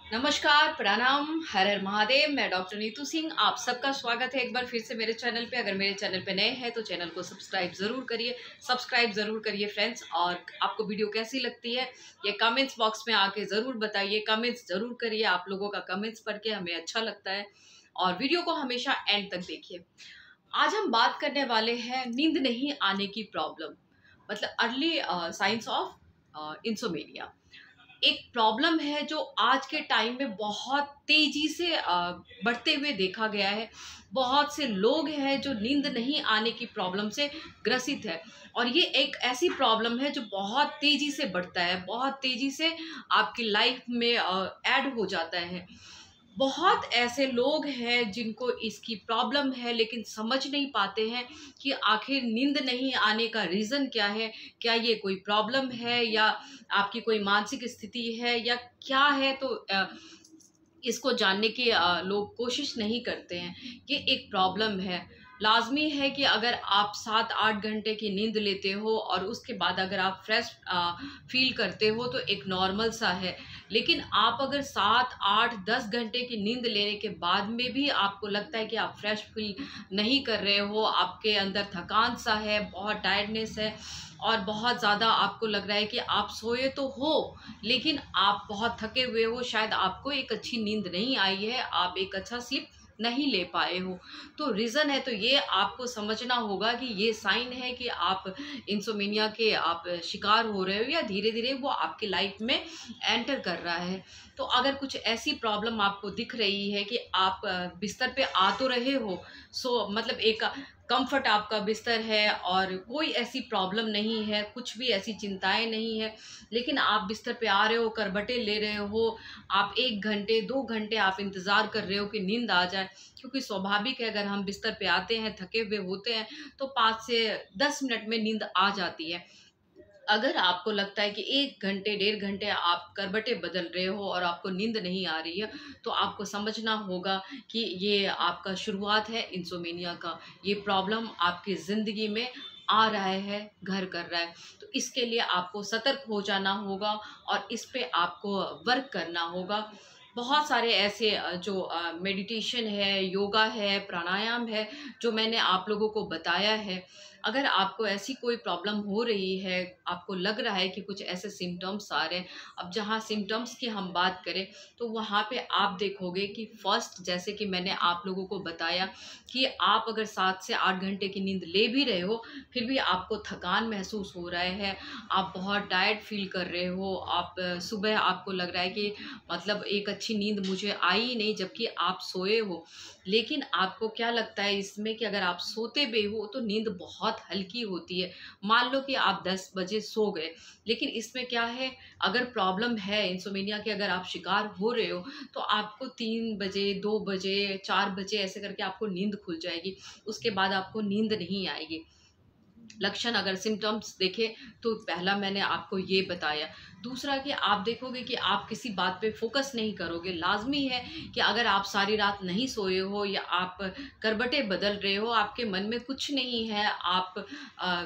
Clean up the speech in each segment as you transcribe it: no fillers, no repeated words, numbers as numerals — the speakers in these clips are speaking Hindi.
नमस्कार, प्रणाम, हर हर महादेव। मैं डॉक्टर नीतू सिंह, आप सबका स्वागत है एक बार फिर से मेरे चैनल पे। अगर मेरे चैनल पे नए हैं तो चैनल को सब्सक्राइब ज़रूर करिए फ्रेंड्स। और आपको वीडियो कैसी लगती है ये कमेंट्स बॉक्स में आके ज़रूर बताइए, कमेंट्स ज़रूर करिए। आप लोगों का कमेंट्स पढ़ के हमें अच्छा लगता है। और वीडियो को हमेशा एंड तक देखिए। आज हम बात करने वाले हैं नींद नहीं आने की प्रॉब्लम, मतलब अर्ली साइंस ऑफ इंसोमेनिया। एक प्रॉब्लम है जो आज के टाइम में बहुत तेजी से बढ़ते हुए देखा गया है। बहुत से लोग हैं जो नींद नहीं आने की प्रॉब्लम से ग्रसित है। और ये एक ऐसी प्रॉब्लम है जो बहुत तेजी से बढ़ता है, बहुत तेजी से आपकी लाइफ में ऐड हो जाता है। बहुत ऐसे लोग हैं जिनको इसकी प्रॉब्लम है लेकिन समझ नहीं पाते हैं कि आखिर नींद नहीं आने का रीज़न क्या है। क्या ये कोई प्रॉब्लम है या आपकी कोई मानसिक स्थिति है या क्या है। तो इसको जानने की लोग कोशिश नहीं करते हैं। ये एक प्रॉब्लम है। लाज़मी है कि अगर आप 7-8 घंटे की नींद लेते हो और उसके बाद अगर आप फ्रेश फ़ील करते हो तो एक नॉर्मल सा है। लेकिन आप अगर 7, 8, 10 घंटे की नींद लेने के बाद में भी आपको लगता है कि आप फ्रेश फ़ील नहीं कर रहे हो, आपके अंदर थकान सा है, बहुत टायर्डनेस है और बहुत ज़्यादा आपको लग रहा है कि आप सोए तो हो लेकिन आप बहुत थके हुए हो, शायद आपको एक अच्छी नींद नहीं आई है, आप एक अच्छा स्लीप नहीं ले पाए हो। तो रीज़न है, तो ये आपको समझना होगा कि ये साइन है कि आप इंसोमेनिया के आप शिकार हो रहे हो या धीरे-धीरे वो आपकी लाइफ में एंटर कर रहा है। तो अगर कुछ ऐसी प्रॉब्लम आपको दिख रही है कि आप बिस्तर पे आ तो रहे हो, सो मतलब एक कंफर्ट आपका बिस्तर है और कोई ऐसी प्रॉब्लम नहीं है, कुछ भी ऐसी चिंताएँ नहीं है, लेकिन आप बिस्तर पे आ रहे हो, करवटें ले रहे हो, आप 1 घंटे, 2 घंटे आप इंतज़ार कर रहे हो कि नींद आ जाए। क्योंकि स्वाभाविक है, अगर हम बिस्तर पे आते हैं, थके हुए होते हैं, तो 5 से 10 मिनट में नींद आ जाती है। अगर आपको लगता है कि 1 घंटे, डेढ़ घंटे आप करवटें बदल रहे हो और आपको नींद नहीं आ रही है, तो आपको समझना होगा कि ये आपका शुरुआत है इंसोमेनिया का। ये प्रॉब्लम आपकी ज़िंदगी में आ रहा है, घर कर रहा है। तो इसके लिए आपको सतर्क हो जाना होगा और इस पे आपको वर्क करना होगा। बहुत सारे ऐसे जो मेडिटेशन है, योगा है, प्राणायाम है, जो मैंने आप लोगों को बताया है। अगर आपको ऐसी कोई प्रॉब्लम हो रही है, आपको लग रहा है कि कुछ ऐसे सिम्पटम्स आ रहे हैं, अब जहाँ सिम्पटम्स की हम बात करें, तो वहाँ पे आप देखोगे कि फर्स्ट, जैसे कि मैंने आप लोगों को बताया कि आप अगर 7 से 8 घंटे की नींद ले भी रहे हो, फिर भी आपको थकान महसूस हो रहा है, आप बहुत टायर्ड फ़ील कर रहे हो, आप सुबह आपको लग रहा है कि मतलब एक अच्छी नींद मुझे आई ही नहीं, जबकि आप सोए हो। लेकिन आपको क्या लगता है इसमें कि अगर आप सोते भी हो तो नींद बहुत हल्की होती है। मान लो कि आप 10 बजे सो गए, लेकिन इसमें क्या है, अगर प्रॉब्लम है इंसोमेनिया के, अगर आप शिकार हो रहे हो, तो आपको 3 बजे, 2 बजे, 4 बजे ऐसे करके आपको नींद खुल जाएगी। उसके बाद आपको नींद नहीं आएगी। लक्षण अगर सिम्पटम्स देखें तो पहला मैंने आपको ये बताया। दूसरा कि आप देखोगे कि आप किसी बात पे फ़ोकस नहीं करोगे। लाज़मी है कि अगर आप सारी रात नहीं सोए हो या आप करवटें बदल रहे हो, आपके मन में कुछ नहीं है, आप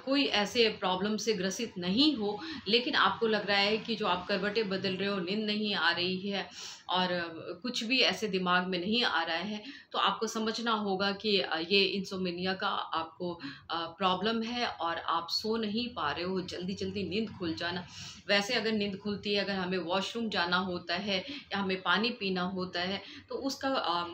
कोई ऐसे प्रॉब्लम से ग्रसित नहीं हो, लेकिन आपको लग रहा है कि जो आप करवटें बदल रहे हो, नींद नहीं आ रही है और कुछ भी ऐसे दिमाग में नहीं आ रहा है, तो आपको समझना होगा कि ये इंसोमेनिया का आपको प्रॉब्लम है और आप सो नहीं पा रहे हो। जल्दी-जल्दी नींद खुल जाना। वैसे अगर नींद खुलती है, अगर हमें वॉशरूम जाना होता है या हमें पानी पीना होता है, तो उसका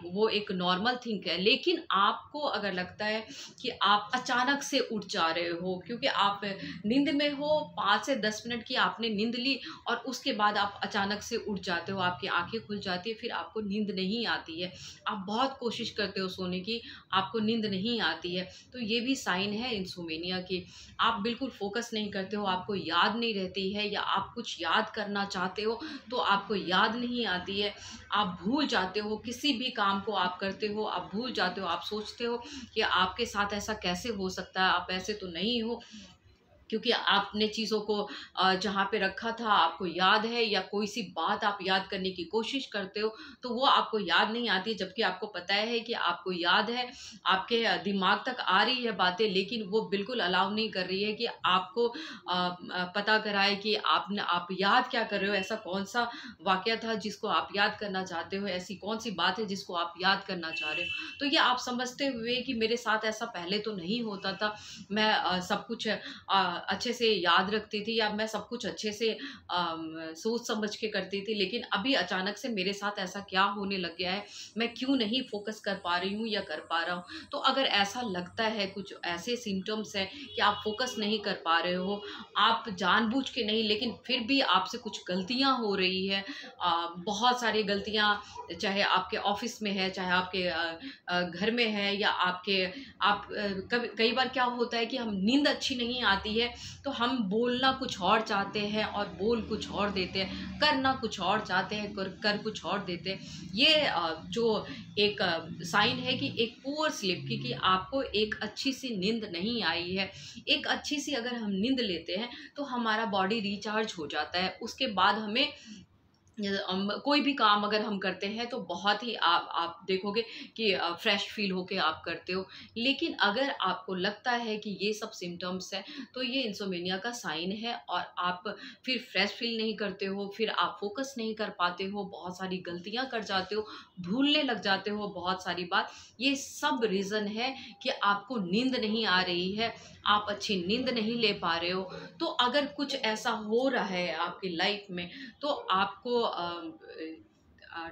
वो एक नॉर्मल थिंग है। लेकिन आपको अगर लगता है कि आप अचानक से उठ जा रहे हो क्योंकि आप नींद में हो, 5 से 10 मिनट की आपने नींद ली और उसके बाद आप अचानक से उठ जाते हो, आपकी आँखें खुल जाती है, फिर आपको नींद नहीं आती है। आप बहुत कोशिश करते हो सोने की, आपको नींद नहीं आती है, तो ये भी साइन है इंसोमेनिया की। आप बिल्कुल फ़ोकस नहीं करते हो, आपको याद नहीं रहती है या आप कुछ याद करना चाहते हो, तो आपको याद नहीं आती है। आप भूल जाते हो, किसी भी काम को आप करते हो, आप भूल जाते हो, आप सोचते हो कि आपके साथ ऐसा कैसे हो सकता है, आप ऐसे तो नहीं हो। क्योंकि आपने चीज़ों को जहाँ पे रखा था आपको याद है, या कोई सी बात आप याद करने की कोशिश करते हो तो वो आपको याद नहीं आती, जबकि आपको पता है कि आपको याद है, आपके दिमाग तक आ रही है बातें, लेकिन वो बिल्कुल अलाउ नहीं कर रही है कि आपको पता कराए कि आप याद क्या कर रहे हो, ऐसा कौन सा वाकया था जिसको आप याद करना चाहते हो, ऐसी कौन सी बात है जिसको आप याद करना चाह रहे हो। तो ये आप समझते हुए कि मेरे साथ ऐसा पहले तो नहीं होता था, मैं सब कुछ अच्छे से याद रखती थी, या मैं सब कुछ अच्छे से सोच समझ के करती थी, लेकिन अभी अचानक से मेरे साथ ऐसा क्या होने लग गया है, मैं क्यों नहीं फोकस कर पा रही हूँ या कर पा रहा हूँ। तो अगर ऐसा लगता है, कुछ ऐसे सिम्टम्स हैं कि आप फोकस नहीं कर पा रहे हो, आप जानबूझ के नहीं लेकिन फिर भी आपसे कुछ गलतियाँ हो रही है, बहुत सारी गलतियाँ, चाहे आपके ऑफिस में है, चाहे आपके घर में है, या कभी कई बार क्या होता है कि हम नींद अच्छी नहीं आती है तो हम बोलना कुछ और चाहते हैं और बोल कुछ और देते हैं, करना कुछ और चाहते हैं, कर कुछ और देते हैं। ये जो एक साइन है कि एक पुअर स्लीप की आपको एक अच्छी सी नींद नहीं आई है। एक अच्छी सी अगर हम नींद लेते हैं तो हमारा बॉडी रिचार्ज हो जाता है, उसके बाद हमें कोई भी काम अगर हम करते हैं तो बहुत ही आप देखोगे कि फ्रेश फील होके आप करते हो। लेकिन अगर आपको लगता है कि ये सब सिम्टम्स हैं तो ये इंसोमेनिया का साइन है, और आप फिर फ्रेश फील नहीं करते हो, फिर आप फोकस नहीं कर पाते हो, बहुत सारी गलतियां कर जाते हो, भूलने लग जाते हो बहुत सारी बात। ये सब रीज़न है कि आपको नींद नहीं आ रही है, आप अच्छी नींद नहीं ले पा रहे हो। तो अगर कुछ ऐसा हो रहा है आपकी लाइफ में तो आपको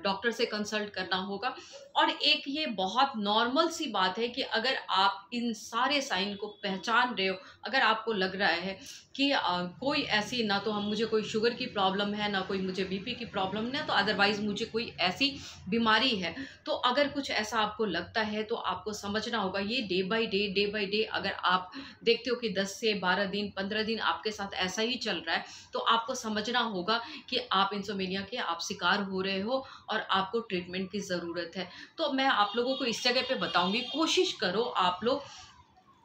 डॉक्टर से कंसल्ट करना होगा। और एक ये बहुत नॉर्मल सी बात है कि अगर आप इन सारे साइन को पहचान रहे हो, अगर आपको लग रहा है कि कोई ऐसी, ना तो हम मुझे कोई शुगर की प्रॉब्लम है, ना कोई मुझे बीपी की प्रॉब्लम है, तो अदरवाइज मुझे कोई ऐसी बीमारी है, तो अगर कुछ ऐसा आपको लगता है तो आपको समझना होगा। ये डे बाय डे अगर आप देखते हो कि 10 से 12 दिन 15 दिन आपके साथ ऐसा ही चल रहा है, तो आपको समझना होगा कि आप इंसोमेनिया के आप शिकार हो रहे हो और आपको ट्रीटमेंट की ज़रूरत है। तो मैं आप लोगों को इस जगह पे बताऊंगी, कोशिश करो आप लोग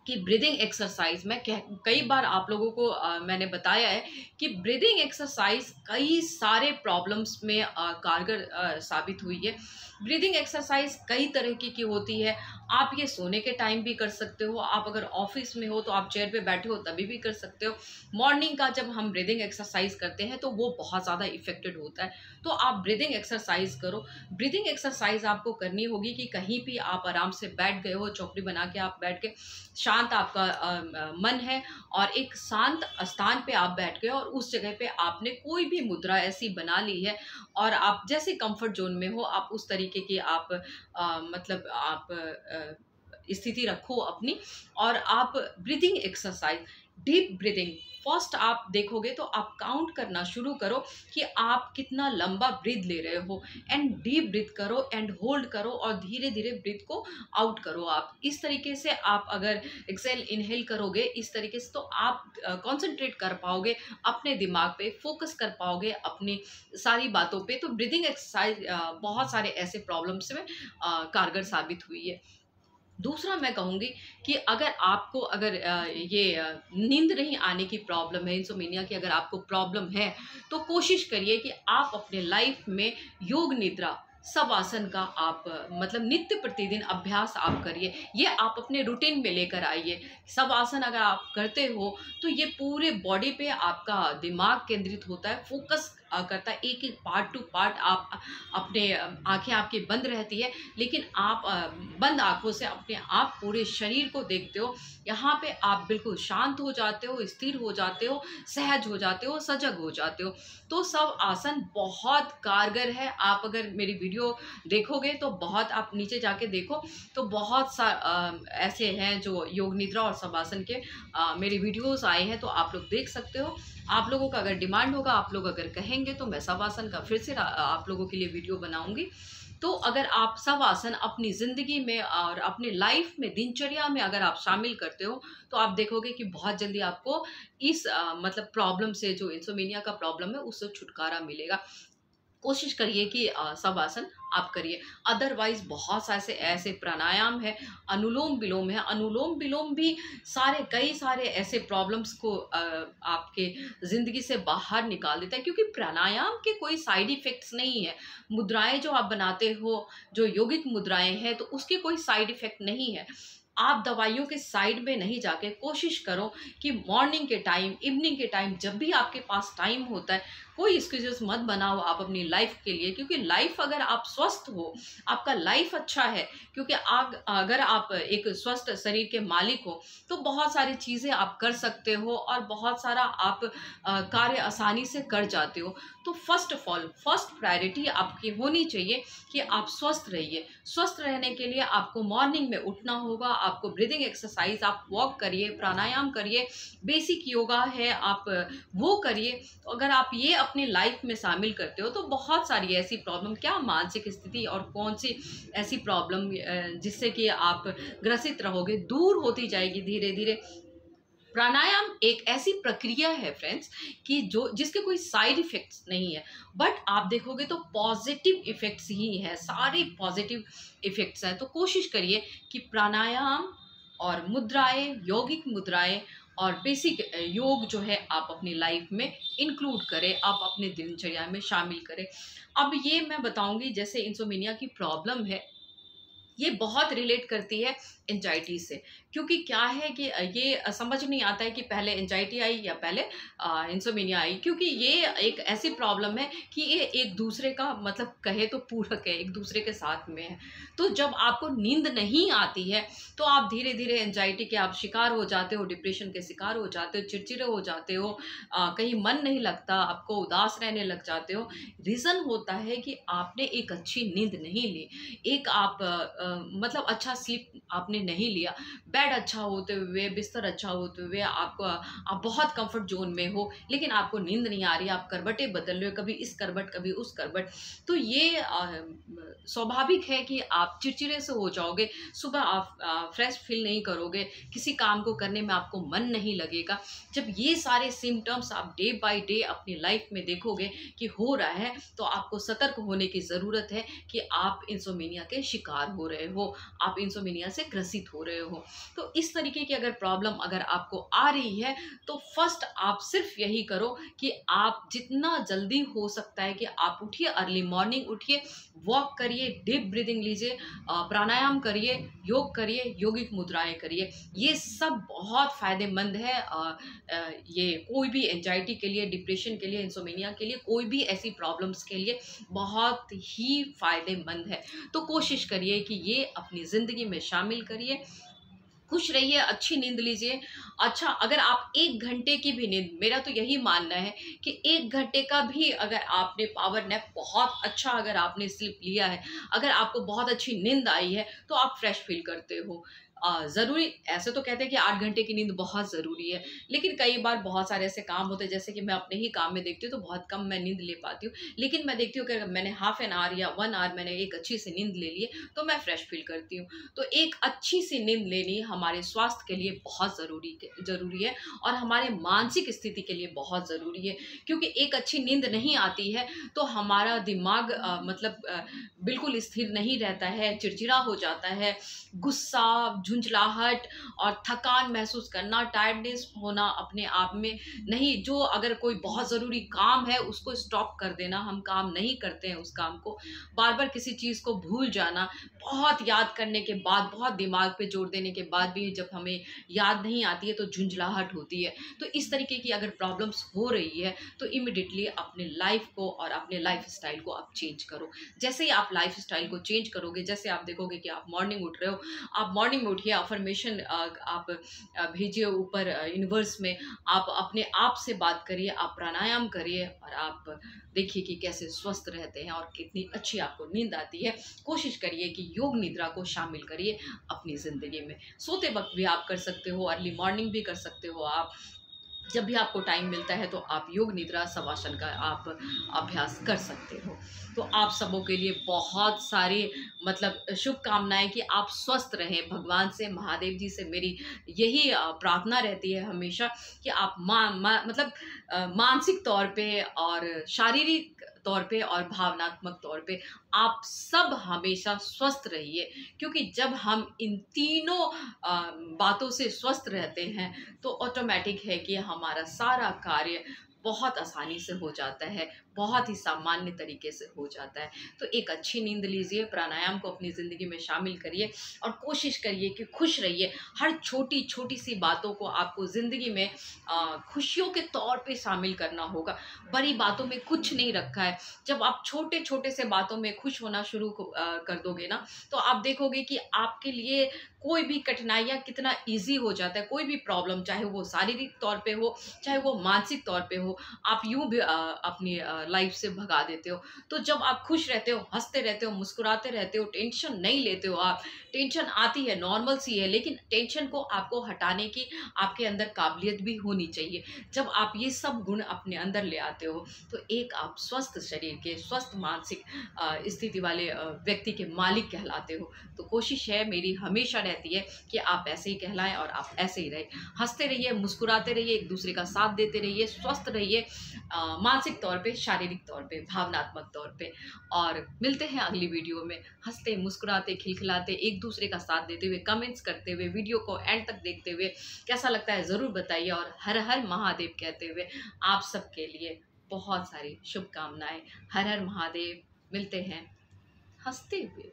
कि ब्रीदिंग एक्सरसाइज में कई बार आप लोगों को मैंने बताया है कि ब्रीदिंग एक्सरसाइज कई सारे प्रॉब्लम्स में कारगर साबित हुई है। ब्रीदिंग एक्सरसाइज कई तरह की होती है। आप ये सोने के टाइम भी कर सकते हो, आप अगर ऑफिस में हो तो आप चेयर पे बैठे हो तभी भी कर सकते हो। मॉर्निंग का जब हम ब्रीदिंग एक्सरसाइज करते हैं तो वो बहुत ज़्यादा इफेक्टेड होता है। तो आप ब्रीदिंग एक्सरसाइज करो। ब्रीदिंग एक्सरसाइज आपको करनी होगी कि कहीं भी आप आराम से बैठ गए हो, चौकड़ी बना के आप बैठ के, शांत आपका मन है और एक शांत स्थान पे आप बैठ गए और उस जगह पे आपने कोई भी मुद्रा ऐसी बना ली है और आप जैसे कंफर्ट जोन में हो, आप उस तरीके की आप मतलब आप स्थिति रखो अपनी, और आप breathing exercise, deep breathing, first आप देखोगे तो आप काउंट करना शुरू करो कि आप कितना लंबा ब्रीथ ले रहे हो, एंड डीप ब्रीथ करो एंड होल्ड करो और धीरे धीरे ब्रीथ को आउट करो। आप इस तरीके से आप अगर एक्सेल इनहेल करोगे इस तरीके से, तो आप कंसंट्रेट कर पाओगे अपने दिमाग पे, फोकस कर पाओगे अपनी सारी बातों पे। तो ब्रीदिंग एक्सरसाइज बहुत सारे ऐसे प्रॉब्लम्स में कारगर साबित हुई है। दूसरा मैं कहूँगी कि अगर आपको ये नींद नहीं आने की प्रॉब्लम है, इंसोमेनिया की अगर आपको प्रॉब्लम है, तो कोशिश करिए कि आप अपने लाइफ में योग निद्रा सब आसन का आप मतलब नित्य प्रतिदिन अभ्यास आप करिए। ये आप अपने रूटीन में लेकर आइए। सब आसन अगर आप करते हो तो ये पूरे बॉडी पे आपका दिमाग केंद्रित होता है, फोकस करता है, एक एक पार्ट टू पार्ट आप अपने आंखें आपकी बंद रहती है, लेकिन आप बंद आंखों से अपने आप पूरे शरीर को देखते हो। यहाँ पे आप बिल्कुल शांत हो जाते हो, स्थिर हो जाते हो, सहज हो जाते हो, सजग हो जाते हो। तो सब आसन बहुत कारगर है। आप अगर मेरी वीडियो देखोगे तो बहुत, आप नीचे जाके देखो तो बहुत ऐसे हैं जो योग निद्रा और सब आसन के मेरे वीडियोस आए हैं, तो आप लोग देख सकते हो। आप लोगों का अगर डिमांड होगा, आप लोग अगर कहेंगे तो मैं सब आसन का फिर से आप लोगों के लिए वीडियो बनाऊंगी। तो अगर आप सब आसन अपनी ज़िंदगी में और अपने लाइफ में, दिनचर्या में अगर आप शामिल करते हो तो आप देखोगे कि बहुत जल्दी आपको इस मतलब प्रॉब्लम से, जो इंसोमेनिया का प्रॉब्लम है, उससे छुटकारा मिलेगा। कोशिश करिए कि सब आसन आप करिए। अदरवाइज बहुत सारे ऐसे प्राणायाम है, अनुलोम विलोम है। अनुलोम विलोम भी कई सारे ऐसे प्रॉब्लम्स को आपके ज़िंदगी से बाहर निकाल देता है, क्योंकि प्राणायाम के कोई साइड इफ़ेक्ट्स नहीं है। मुद्राएँ जो आप बनाते हो, जो योगिक मुद्राएँ हैं, तो उसके कोई साइड इफ़ेक्ट नहीं है। आप दवाइयों के साइड में नहीं जाके कोशिश करो कि मॉर्निंग के टाइम, इवनिंग के टाइम, जब भी आपके पास टाइम होता है, कोई एक्सक्यूजेस मत बनाओ आप अपनी लाइफ के लिए, क्योंकि लाइफ अगर आप स्वस्थ हो, आपका लाइफ अच्छा है, क्योंकि अगर आप एक स्वस्थ शरीर के मालिक हो तो बहुत सारी चीज़ें आप कर सकते हो और बहुत सारा आप कार्य आसानी से कर जाते हो। तो first of all, first priority आपकी होनी चाहिए कि आप स्वस्थ रहिए। स्वस्थ रहने के लिए आपको मॉर्निंग में उठना होगा, आपको ब्रीदिंग एक्सरसाइज, आप वॉक करिए, प्राणायाम करिए, बेसिक योगा है आप वो करिए। तो अगर आप ये अपनी लाइफ में शामिल करते हो तो बहुत सारी ऐसी प्रॉब्लम, क्या मानसिक स्थिति और कौन सी ऐसी प्रॉब्लम जिससे कि आप ग्रसित रहोगे, दूर होती जाएगी धीरे धीरे। प्राणायाम एक ऐसी प्रक्रिया है फ्रेंड्स कि जिसके कोई साइड इफेक्ट्स नहीं है, बट आप देखोगे तो पॉजिटिव इफेक्ट्स ही है, सारे पॉजिटिव इफेक्ट्स हैं। तो कोशिश करिए कि प्राणायाम और मुद्राएं, यौगिक मुद्राएं और बेसिक योग जो है आप अपनी लाइफ में इंक्लूड करें, आप अपने दिनचर्या में शामिल करें। अब ये मैं बताऊंगी, जैसे इंसोमिनिया की प्रॉब्लम है, ये बहुत रिलेट करती है एंजाइटी से, क्योंकि क्या है कि ये समझ नहीं आता है कि पहले एंजाइटी आई या पहले इंसोमिनिया आई, क्योंकि ये एक ऐसी प्रॉब्लम है कि ये एक दूसरे का मतलब कहे तो पूरक है, एक दूसरे के साथ में है। तो जब आपको नींद नहीं आती है तो आप धीरे धीरे एंजाइटी के आप शिकार हो जाते हो, डिप्रेशन के शिकार हो जाते हो, चिड़चिड़े हो जाते हो, कहीं मन नहीं लगता, आपको उदास रहने लग जाते हो। रीज़न होता है कि आपने एक अच्छी नींद नहीं ली, एक आप मतलब अच्छा स्लीप आपने नहीं लिया। बेड अच्छा होते हुए, बिस्तर अच्छा होते हुए, आप बहुत कंफर्ट जोन में हो, लेकिन आपको नींद नहीं आ रही, आप करवटें बदल रहे हो, कभी इस करवट कभी उस करवट। तो ये स्वाभाविक है कि आप चिड़चिड़े से हो जाओगे, सुबह आप फ्रेश फील नहीं करोगे, किसी काम को करने में आपको मन नहीं लगेगा। जब ये सारे सिम्टम्स आप डे बाय डे अपनी लाइफ में देखोगे कि हो रहा है, तो आपको सतर्क होने की ज़रूरत है कि आप इंसोमिनिया के शिकार हो रहे हो, आप इंसोमिनिया से ग्रसित हो रहे हो। तो इस तरीके की अगर प्रॉब्लम अगर आपको आ रही है तो फर्स्ट आप सिर्फ यही करो कि आप जितना जल्दी हो सकता है कि आप उठिए, अर्ली मॉर्निंग उठिए, वॉक करिए, डीप ब्रीदिंग लीजिए, प्राणायाम करिए, योग करिए, यौगिक मुद्राएं करिए। ये सब बहुत फ़ायदेमंद है। ये कोई भी एंजाइटी के लिए, डिप्रेशन के लिए, इंसोमिनिया के लिए, कोई भी ऐसी प्रॉब्लम्स के लिए बहुत ही फ़ायदेमंद है। तो कोशिश करिए कि ये अपनी ज़िंदगी में शामिल करिए। खुश रहिए, अच्छी नींद लीजिए। अच्छा, अगर आप 1 घंटे की भी नींद, मेरा तो यही मानना है कि 1 घंटे का भी अगर आपने पावर नैप बहुत अच्छा अगर आपने स्लीप लिया है, अगर आपको बहुत अच्छी नींद आई है, तो आप फ्रेश फ़ील करते हो। ज़रूरी ऐसे तो कहते हैं कि 8 घंटे की नींद बहुत ज़रूरी है, लेकिन कई बार बहुत सारे ऐसे काम होते हैं, जैसे कि मैं अपने ही काम में देखती हूँ तो बहुत कम मैं नींद ले पाती हूँ। लेकिन मैं देखती हूँ कि अगर मैंने हाफ एन आवर या 1 आवर मैंने एक अच्छी सी नींद ले ली है, तो मैं फ्रेश फ़ील करती हूँ। तो एक अच्छी सी नींद लेनी हमारे स्वास्थ्य के लिए बहुत ज़रूरी है और हमारे मानसिक स्थिति के लिए बहुत ज़रूरी है, क्योंकि एक अच्छी नींद नहीं आती है तो हमारा दिमाग बिल्कुल स्थिर नहीं रहता है, चिड़चिड़ा हो जाता है, गुस्सा, झुंझलाहट और थकान महसूस करना, टायर्डनेस होना अपने आप में नहीं, जो अगर कोई बहुत ज़रूरी काम है उसको स्टॉप कर देना, हम काम नहीं करते हैं उस काम को, बार-बार किसी चीज़ को भूल जाना, बहुत याद करने के बाद, बहुत दिमाग पे जोर देने के बाद भी जब हमें याद नहीं आती है तो झुंझलाहट होती है। तो इस तरीके की अगर प्रॉब्लम्स हो रही है तो इमीडिएटली अपने लाइफ को और अपने लाइफ़स्टाइल को आप चेंज करो। जैसे ही आप लाइफ़स्टाइल को चेंज करोगे, जैसे आप देखोगे कि आप मॉर्निंग उठ रहे हो, आप मॉर्निंग में उठिए, अफर्मेशन आप भेजिए ऊपर यूनिवर्स में, आप अपने आप से बात करिए, आप प्राणायाम करिए और आप देखिए कि कैसे स्वस्थ रहते हैं और कितनी अच्छी आपको नींद आती है। कोशिश करिए कि योग निद्रा को शामिल करिए अपनी ज़िंदगी में। सोते वक्त भी आप कर सकते हो, अर्ली मॉर्निंग भी कर सकते हो आप, जब भी आपको टाइम मिलता है तो आप योग निद्रा शवासन का आप अभ्यास कर सकते हो। तो आप सबों के लिए बहुत सारी शुभकामनाएं कि आप स्वस्थ रहें। भगवान से, महादेव जी से मेरी यही प्रार्थना रहती है हमेशा कि आप मानसिक तौर पे और शारीरिक तौर पे और भावनात्मक तौर पे आप सब हमेशा स्वस्थ रहिए, क्योंकि जब हम इन तीनों बातों से स्वस्थ रहते हैं तो ऑटोमेटिक है कि हमारा सारा कार्य बहुत आसानी से हो जाता है, बहुत ही सामान्य तरीके से हो जाता है। तो एक अच्छी नींद लीजिए, प्राणायाम को अपनी ज़िंदगी में शामिल करिए और कोशिश करिए कि खुश रहिए। हर छोटी छोटी सी बातों को आपको ज़िंदगी में खुशियों के तौर पे शामिल करना होगा। बड़ी बातों में कुछ नहीं रखा है। जब आप छोटे छोटे से बातों में खुश होना शुरू कर दोगे ना, तो आप देखोगे कि आपके लिए कोई भी कठिनाइयाँ कितना ईज़ी हो जाता है। कोई भी प्रॉब्लम, चाहे वो शारीरिक तौर पे हो, चाहे वो मानसिक तौर पे हो, आप यूँ भी अपनी लाइफ से भगा देते हो। तो जब आप खुश रहते हो, हँसते रहते हो, मुस्कुराते रहते हो, टेंशन नहीं लेते हो आप, टेंशन आती है, नॉर्मल सी है, लेकिन टेंशन को आपको हटाने की आपके अंदर काबिलियत भी होनी चाहिए। जब आप ये सब गुण अपने अंदर ले आते हो, तो एक आप स्वस्थ शरीर के, स्वस्थ मानसिक स्थिति वाले व्यक्ति के मालिक कहलाते हो। तो कोशिश है मेरी हमेशा रहती है कि आप ऐसे ही कहलाएँ और आप ऐसे ही रहें। हँसते रहिए, मुस्कुराते रहिए, एक दूसरे का साथ देते रहिए, स्वस्थ रहिए मानसिक तौर पे, शारीरिक तौर पे, भावनात्मक तौर पे। और मिलते हैं अगली वीडियो में, हँसते, मुस्कुराते, खिलखिलाते, एक दूसरे का साथ देते हुए, कमेंट्स करते हुए, वीडियो को एंड तक देखते हुए कैसा लगता है ज़रूर बताइए, और हर हर महादेव कहते हुए आप सबके लिए बहुत सारी शुभकामनाएँ। हर हर महादेव। मिलते हैं हँसते हुए।